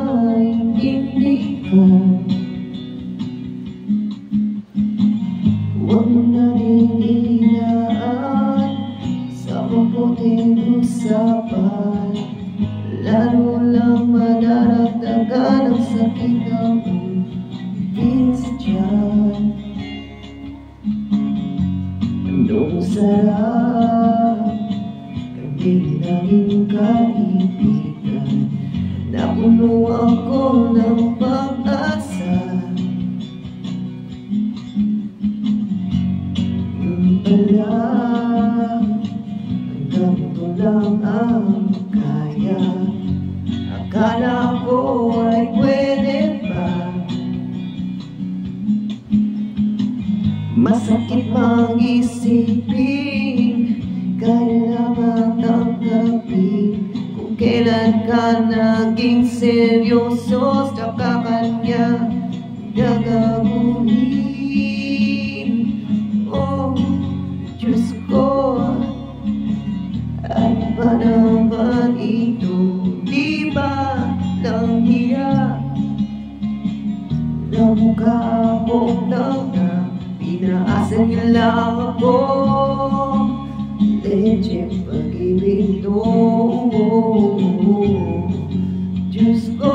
maintindihan. Huwag mo na rin hinaan sa mabuting usapan, lalo lang madaragdagan ang sakit ng ibig sa tiyan. Anong sarap kami naging kaibigan, napuno ako ng pag-asa. Yun pala, hanggang ito lang ang kaya. Akala ko ay pwede pa. Masakit mag-isipin, kailangan tanggapin kung kailan ka naging seryoso sa kanya gagawin. Oh, Diyos ko, ano ba naman ito? Di ba lang hiya na mukha akong tanga? Pinaasan niya lang ako, legit pag-ibig to. Diyos ko,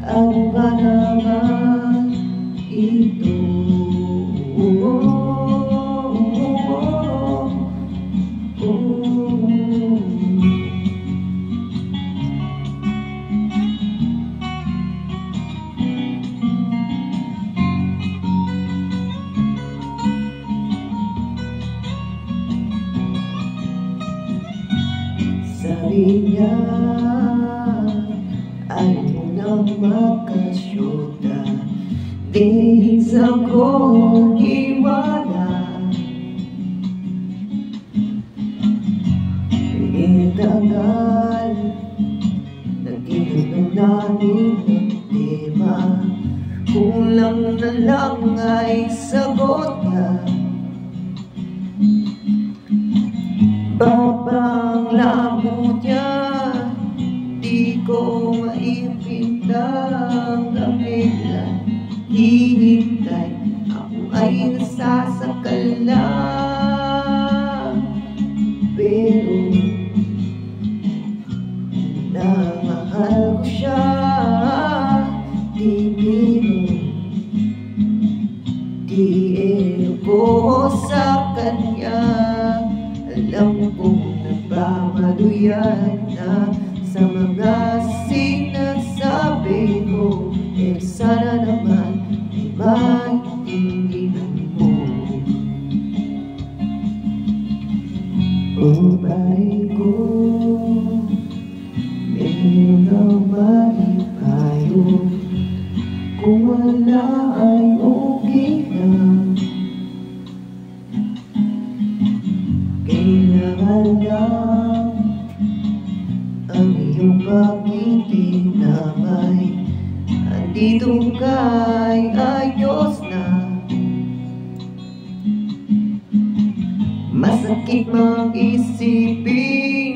ano ba naman ito? Sabi niya, ayaw mo nang makasyuta, di sa kong hiwala. Itagal, naging namin ng tema, kulang na lang ay sagot niya. Babang labo niya, di ko maipintang kailan hihintay. Ako ay nasasakal lang, pero namahal ko siya. Di biro, di ero ko sa kanya. Alam kong nagmamaluyan na sa mga sinasabi ko, pero sana naman ay maintindihan mo. O pare ko, meron na maipayo, kung wala ay okay lang. Kailangan lang ang iyong pakikinabay, andito kay ayos na. Masakit mag-isipin,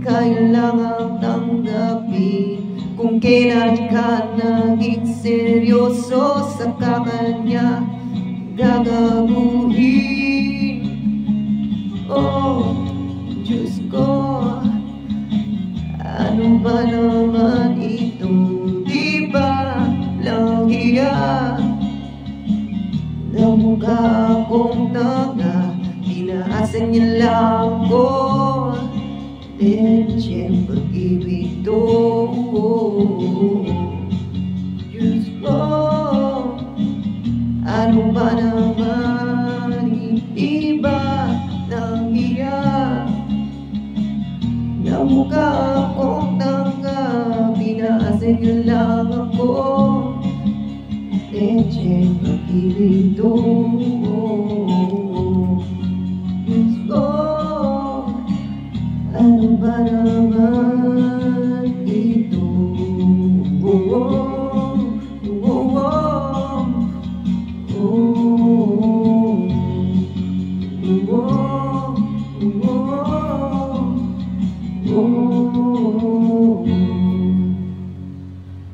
kailangan tanggapin kung kailan ka naging seryoso sa kanya gagawin. Oh, Diyos ko, ano ba naman ito? Di ba lang hiya na mukha akong tanga? Pinaasan niya lang ko, legit pag-ibig to. Diyos ko, ano ba naman iba ng hiya na mukha akong tanga? Pinaasan niya lang ako, legit pag-ibig to. Diyos ko, ano ba naman ito? Oh,